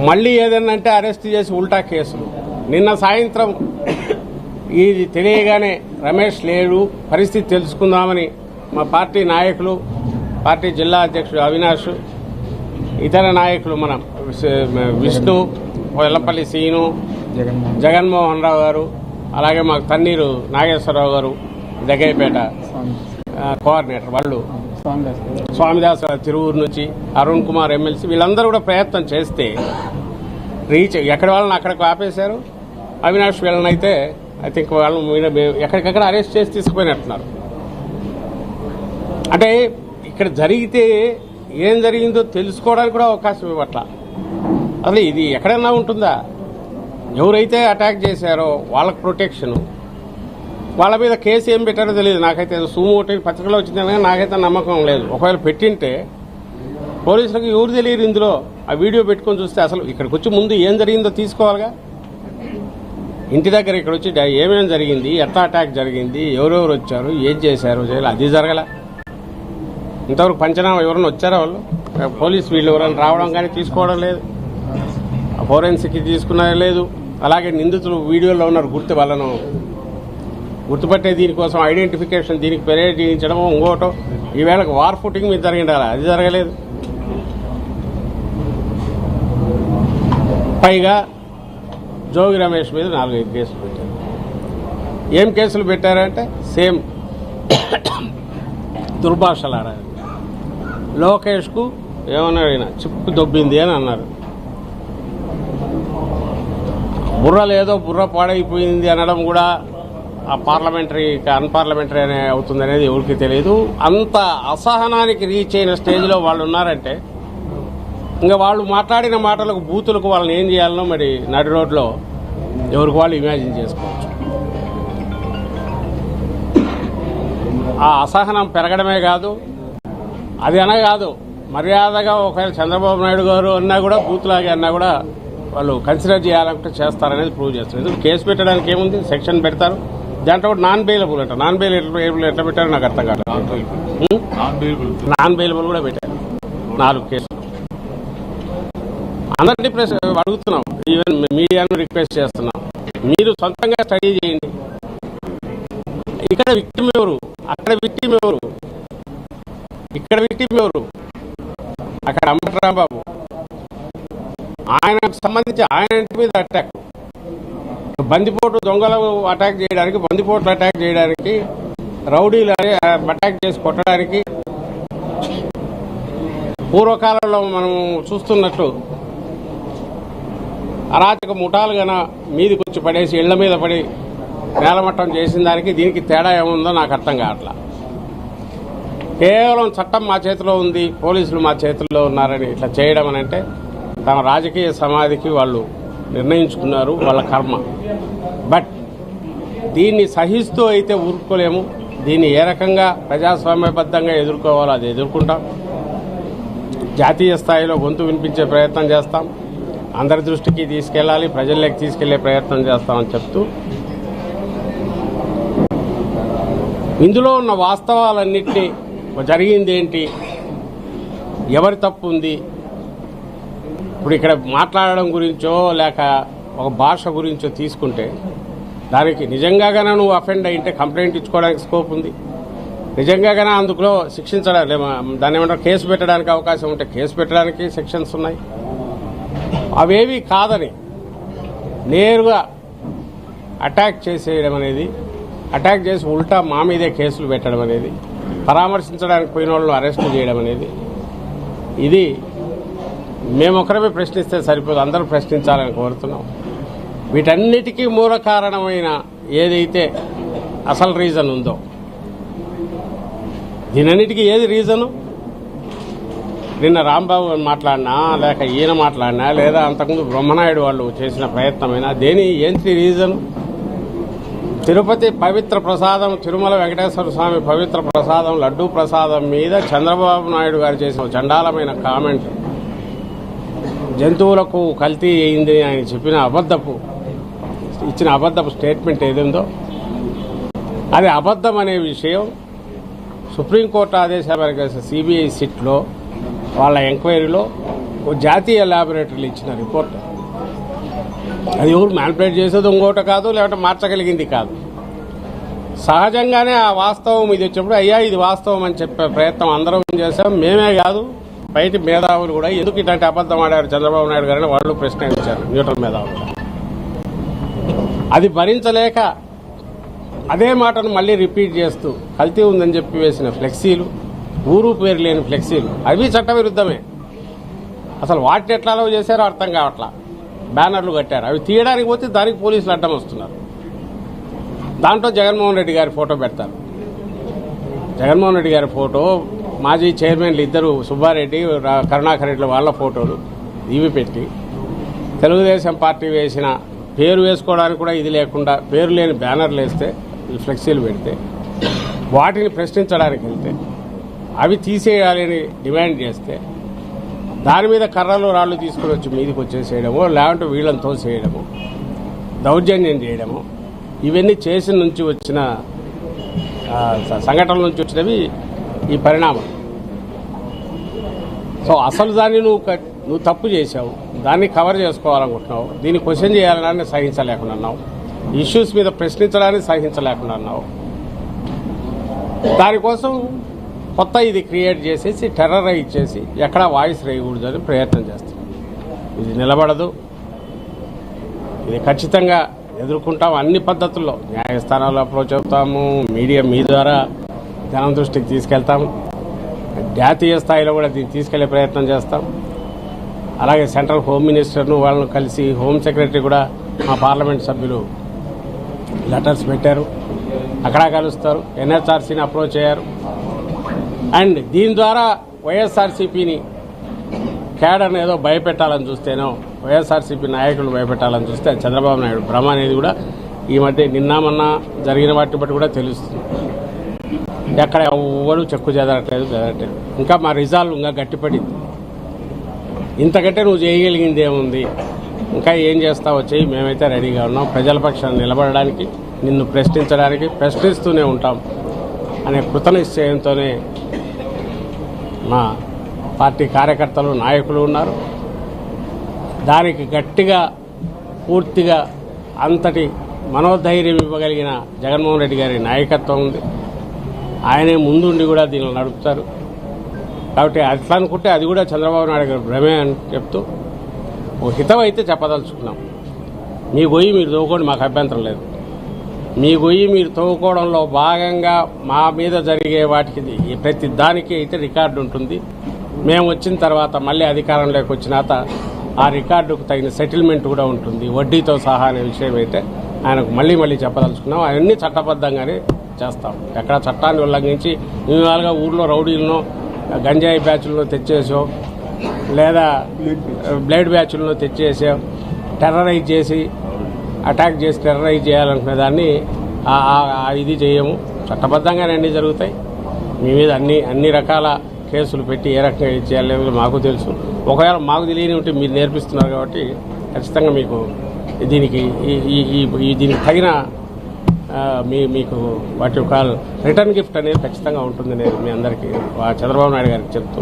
మళ్ళీ ఏదన్నా అంటే అరెస్ట్ చేసి ఉల్టా కేసులు. నిన్న సాయంత్రం ఇది తెలియగానే రమేష్ లేడు, పరిస్థితి తెలుసుకుందామని మా పార్టీ నాయకులు, పార్టీ జిల్లా అధ్యక్షుడు అవినాష్, ఇతర నాయకులు మన విష్ణు, వెల్లంపల్లి సీను, జగన్మోహన్ రావు గారు, అలాగే మాకు తన్నీరు నాగేశ్వరరావు గారు దగ్గరపేట కోఆర్డినేటర్ వాళ్ళు, స్వామిదాస్ తిరువూరు నుంచి అరుణ్ కుమార్ ఎమ్మెల్సీ, వీళ్ళందరూ కూడా ప్రయత్నం చేస్తే రీచ్ ఎక్కడ వాళ్ళని అక్కడికి ఆపేశారు. అవినాష్ వీళ్ళని అయితే ఐ థింక్ వాళ్ళు ఎక్కడికక్కడ అరెస్ట్ చేసి తీసుకుపోయినట్టున్నారు. అంటే ఇక్కడ జరిగితే ఏం జరిగిందో తెలుసుకోవడానికి కూడా అవకాశం ఇవ్వట్ల. అసలు ఇది ఎక్కడైనా ఉంటుందా? ఎవరైతే అటాక్ చేశారో వాళ్ళకి ప్రొటెక్షను, వాళ్ళ మీద కేసు ఏం పెట్టారో తెలియదు. నాకైతే సుమోటి పత్రికలో వచ్చిందని నాకైతే నమ్మకం లేదు. ఒకవేళ పెట్టింటే పోలీసులకు ఎవరు తెలియదు ఇందులో. ఆ వీడియో పెట్టుకొని చూస్తే అసలు ఇక్కడికి వచ్చి ముందు ఏం జరిగిందో తీసుకోవాలిగా. ఇంటి దగ్గర ఇక్కడ వచ్చి ఏమేమి జరిగింది, ఎట్లా అటాక్ జరిగింది, ఎవరెవరు వచ్చారు, ఏం చేశారు, అది జరగల. ఇంతవరకు పంచనామా ఎవరైనా వచ్చారా? వాళ్ళు పోలీసు వీళ్ళు ఎవరైనా రావడం కానీ తీసుకోవడం లేదు, ఫోరెన్సిక్ తీసుకున్నది లేదు. అలాగే నిందితులు వీడియోలో ఉన్నారు, వాళ్ళను గుర్తుపట్టే దీనికోసం ఐడెంటిఫికేషన్, దీనికి పర్యటించడం ఇంకోటో. ఈవేళకు వార్ ఫుటింగ్ మీద జరిగిండాలి, అది జరగలేదు. పైగా జోగి రమేష్ మీద 4-5 కేసులు పెట్టారు. ఏం కేసులు పెట్టారంటే సేమ్ దుర్భాషలాడారు. లోకేష్కు ఏమన్నాడు, ఆయన చిప్పు దొబ్బింది అని అన్నారు. బుర్ర లేదో బుర్ర పాడైపోయింది అనడం కూడా ఆ పార్లమెంటరీ అన్పార్లమెంటరీ అనే అవుతుంది అనేది ఎవరికి తెలియదు. అంత అసహనానికి రీచ్ అయిన స్టేజ్లో వాళ్ళు ఉన్నారంటే ఇంకా వాళ్ళు మాట్లాడిన మాటలకు బూతులకు వాళ్ళని ఏం చేయాలనో మరి నడి రోడ్లో ఎవరికి వాళ్ళు ఇమాజిన్ చేసుకోవచ్చు. ఆ అసహనం పెరగడమే కాదు, అది అనగాదు మర్యాదగా ఒకవేళ చంద్రబాబు నాయుడు గారు అన్నా కూడా బూత్లాగే అన్నా కూడా వాళ్ళు కన్సిడర్ చేయాలంటే చేస్తారనేది ప్రూవ్ చేస్తారు. ఎందుకు కేసు పెట్టడానికి ఏముంది, సెక్షన్ పెడతారు, దాంట్లో కూడా నాన్ బెయిలబుల్ అంట. నాన్ బెయిలబుల్ ఎట్లా పెట్టారో నాకు అర్థం కాదు. నాన్ బెయిలబుల్ కూడా పెట్టారు 4 కేసులు. అందరినీ అడుగుతున్నాం, ఈవెన్ మీడియాను రిక్వెస్ట్ చేస్తున్నాం, మీరు సొంతంగా స్టడీ చేయండి. ఇక్కడ విక్టిమ్ ఎవరు, అక్కడ విక్టిమ్ ఎవరు, ఇక్కడ విక్టిమ్ ఎవరు, అక్కడ అంబటి రాంబాబు ఆయనకు సంబంధించి ఆయన ఇంటి మీద అటాక్, బందిపోటు దొంగలు అటాక్ చేయడానికి, బందిపోట్లు అటాక్ చేయడానికి, రౌడీలు అటాక్ చేసి కొట్టడానికి, పూర్వకాలంలో మనం చూస్తున్నట్టు అరాచక ముఠాలు గన మీదికి వచ్చి పడేసి ఇళ్ల మీద పడి నేలమట్టం చేసిన దానికి దీనికి తేడా ఏముందో నాకు అర్థం కావట్లా. కేవలం చట్టం మా చేతిలో ఉంది, పోలీసులు మా చేతుల్లో ఉన్నారని ఇట్లా చేయడం అని అంటే తమ రాజకీయ సమాధికి వాళ్ళు నిర్ణయించుకున్నారు, వాళ్ళ కర్మ. బట్ దీన్ని సహిస్తూ అయితే ఊరుకోలేము. దీన్ని ఏ రకంగా ప్రజాస్వామ్యబద్ధంగా ఎదుర్కోవాలో అది ఎదుర్కొంటాం. జాతీయ స్థాయిలో గొంతు వినిపించే ప్రయత్నం చేస్తాం, అందరి దృష్టికి తీసుకెళ్ళాలి, ప్రజల్లోకి తీసుకెళ్లే ప్రయత్నం చేస్తామని చెప్తూ ఇందులో ఉన్న వాస్తవాలన్నింటినీ జరిగింది ఏంటి, ఎవరి తప్పు ఉంది, ఇప్పుడు ఇక్కడ మాట్లాడడం గురించో లేక ఒక భాష గురించో తీసుకుంటే దానికి నిజంగానే నువ్వు అఫెండ్ అయింటే కంప్లైంట్ ఇచ్చుకోవడానికి స్కోప్ ఉంది. నిజంగానే అందులో శిక్షించడానికి దాన్ని ఏమంటారు కేసు పెట్టడానికి అవకాశం ఉంటే కేసు పెట్టడానికి సెక్షన్స్ ఉన్నాయి. అవేవి కాదని నేరుగా అటాక్ చేసేయడం అనేది, అటాక్ చేసి ఉల్టా మా మీదే కేసులు పెట్టడం అనేది, పరామర్శించడానికి పోయిన వాళ్ళు అరెస్టు చేయడం అనేది, ఇది మేమొక్కరమే ప్రశ్నిస్తే సరిపోదు, అందరూ ప్రశ్నించాలని కోరుతున్నాం. వీటన్నిటికీ మూల కారణమైన ఏదైతే అసలు రీజన్ ఉందో, దీనన్నిటికీ ఏది రీజను? నిన్న రాంబాబు మాట్లాడినా లేక ఈయన మాట్లాడినా లేదా అంతకుముందు బ్రహ్మనాయుడు వాళ్ళు చేసిన ప్రయత్నమైనా ఏంటి రీజను? తిరుపతి పవిత్ర ప్రసాదం, తిరుమల వెంకటేశ్వర స్వామి పవిత్ర ప్రసాదం, లడ్డూ ప్రసాదం మీద చంద్రబాబు నాయుడు గారు చేసిన చండాలమైన కామెంట్, జంతువులకు కల్తీ అయింది ఆయన ఇచ్చిన అబద్ధపు స్టేట్మెంట్ ఏదిందో అది అబద్ధం అనే విషయం సుప్రీంకోర్టు ఆదేశాల మేరకు సిబిఐ సిట్లో వాళ్ళ ఎంక్వైరీలో జాతీయ ల్యాబొరేటరీలు ఇచ్చిన రిపోర్ట్. అది ఎవరు మ్యానిపులేట్ చేసేది ఇంకోటి కాదు, లేకపోతే మార్చగలిగింది కాదు. సహజంగానే ఆ వాస్తవం ఇది వచ్చినప్పుడు అయ్యా ఇది వాస్తవం అని చెప్పే ప్రయత్నం అందరం చేశాం. మేమే కాదు, బయట మేధావులు కూడా ఎందుకు ఇట్లాంటి అబద్ధం ఆడారు చంద్రబాబు నాయుడు గారని వాళ్ళు ప్రశ్నించారు. న్యూట్రల్ మేధావులు అది భరించలేక అదే మాటను మళ్ళీ రిపీట్ చేస్తూ కల్తీ ఉందని చెప్పి వేసిన ఫ్లెక్సీలు, ఊరు పేరు లేని ఫ్లెక్సీలు అవి చట్టవిరుద్ధమే. అసలు వాటిని ఎట్లా అలౌ చేశారో అర్థం కావట్లా. బ్యానర్లు కట్టారు, అవి తీయడానికి పోతే దానికి పోలీసులు అడ్డం వస్తున్నారు. దాంట్లో జగన్మోహన్ రెడ్డి గారి ఫోటో పెడతారు. జగన్మోహన్ రెడ్డి గారి ఫోటో, మాజీ చైర్మన్లు ఇద్దరు సుబ్బారెడ్డి కరుణాకర్ రెడ్డి వాళ్ళ ఫోటోలు ఇవి పెట్టి తెలుగుదేశం పార్టీ వేసిన పేరు వేసుకోవడానికి కూడా ఇది లేకుండా పేరు లేని బ్యానర్లు వేస్తే, ఫ్లెక్సీలు పెడితే వాటిని ప్రశ్నించడానికి వెళ్తే అవి తీసేయాలని డిమాండ్ చేస్తే దాని మీద కర్రలు రాళ్ళు తీసుకుని వచ్చి మీదకి వచ్చేసేయడము, లేదంటే వీళ్ళని తోసేయడము, దౌర్జన్యం చేయడము, ఇవన్నీ చేసి నుంచి వచ్చిన సంఘటనల నుంచి వచ్చినవి ఈ పరిణామం. సో అసలు దాన్ని నువ్వు తప్పు చేశావు, దాన్ని కవర్ చేసుకోవాలనుకుంటున్నావు, దీన్ని క్వశ్చన్ చేయాలని సహించలేకుండా అన్నావు, ఇష్యూస్ మీద ప్రశ్నించడానికి సహించలేకుండా అన్నావు. దానికోసం కొత్త ఇది క్రియేట్ చేసేసి టెర్రరైజ్ చేసి ఎక్కడా వాయిస్ రేయకూడదు అని ప్రయత్నం చేస్తాం. ఇది నిలబడదు. ఇది ఖచ్చితంగా ఎదుర్కొంటాం. అన్ని పద్ధతుల్లో న్యాయస్థానాల్లో అప్రోచ్ అవుతాము, మీడియా మీ ద్వారా జనం దృష్టికి తీసుకెళ్తాము, జాతీయ స్థాయిలో కూడా దీన్ని తీసుకెళ్లే ప్రయత్నం చేస్తాం. అలాగే సెంట్రల్ హోమ్ మినిస్టర్ను వాళ్ళను కలిసి హోమ్ సెక్రటరీ కూడా మా పార్లమెంట్ సభ్యులు లెటర్స్ పెట్టారు, అక్కడ కలుస్తారు. ఎన్హెచ్ఆర్సీని అప్రోచ్ అయ్యారు. అండ్ దీని ద్వారా వైఎస్ఆర్సీపీని క్యాడర్ని ఏదో భయపెట్టాలని చూస్తేనో, వైఎస్ఆర్సీపీ నాయకులు భయపెట్టాలని చూస్తే చంద్రబాబు నాయుడు భ్రమ అనేది కూడా ఈ మధ్య నిన్నామన్నా జరిగిన వాటిని బట్టి కూడా తెలుస్తుంది. ఎక్కడ ఎవరు చెక్కు చెదరట్లేదు. ఇంకా మా రిజాల్వ్ ఇంకా గట్టిపడింది. ఇంతకంటే నువ్వు చేయగలిగింది ఏముంది, ఇంకా ఏం చేస్తావో చెయ్యి, మేమైతే రెడీగా ఉన్నాం. ప్రజల పక్షాన్ని నిలబడడానికి, నిన్ను ప్రశ్నించడానికి, ప్రశ్నిస్తూనే ఉంటాం అనే కృతనిశ్చయంతోనే మా పార్టీ కార్యకర్తలు, నాయకులు ఉన్నారు. దానికి గట్టిగా పూర్తిగా అంతటి మనోధైర్యం ఇవ్వగలిగిన జగన్మోహన్ రెడ్డి గారి నాయకత్వం ఉంది. ఆయనే ముందుండి కూడా దీనిని నడుపుతారు. కాబట్టి అట్లా అనుకుంటే అది కూడా చంద్రబాబు నాయుడు గారు భ్రమే అని చెప్తూ ఓ హితం అయితే చెప్పదలుచుకున్నాం. మీ గొయ్యి మీరు తవ్వుకోండి, మాకు అభ్యంతరం లేదు. మీ గొయ్యి మీరు తవ్వుకోవడంలో భాగంగా మా మీద జరిగే వాటికి ప్రతి దానికి అయితే రికార్డు ఉంటుంది. మేము వచ్చిన తర్వాత మళ్ళీ అధికారంలోకి వచ్చినాక ఆ రికార్డుకు తగిన సెటిల్మెంట్ కూడా ఉంటుంది, వడ్డీతో సహా అనే విషయం అయితే ఆయనకు మళ్ళీ చెప్పదలుచుకున్నాం. అవన్నీ చట్టబద్ధంగానే చేస్తాం. ఎక్కడ చట్టాన్ని ఉల్లంఘించి ఇవాళగా ఊర్లో రౌడీలను, గంజాయి బ్యాచ్లను తెచ్చేసో, లేదా బ్లేడ్ బ్యాచ్లను తెచ్చేసో టెర్రరైజ్ చేసి అటాక్ చేసి టెర్రరైజ్ చేయాలనుకునే దాన్ని ఇది చేయము. చట్టబద్ధంగానే అన్నీ జరుగుతాయి. మీ మీద అన్ని రకాల కేసులు పెట్టి ఏ రకంగా ఇది చేయాలి మాకు తెలుసు. ఒకవేళ మాకు తెలియని ఉంటే మీరు నేర్పిస్తున్నారు కాబట్టి ఖచ్చితంగా మీకు దీనికి తగిన మీకు వాటి యొక్క రిటర్న్ గిఫ్ట్ అనేది ఖచ్చితంగా ఉంటుంది. నేను మీ అందరికీ చంద్రబాబు నాయుడు గారికి చెప్తూ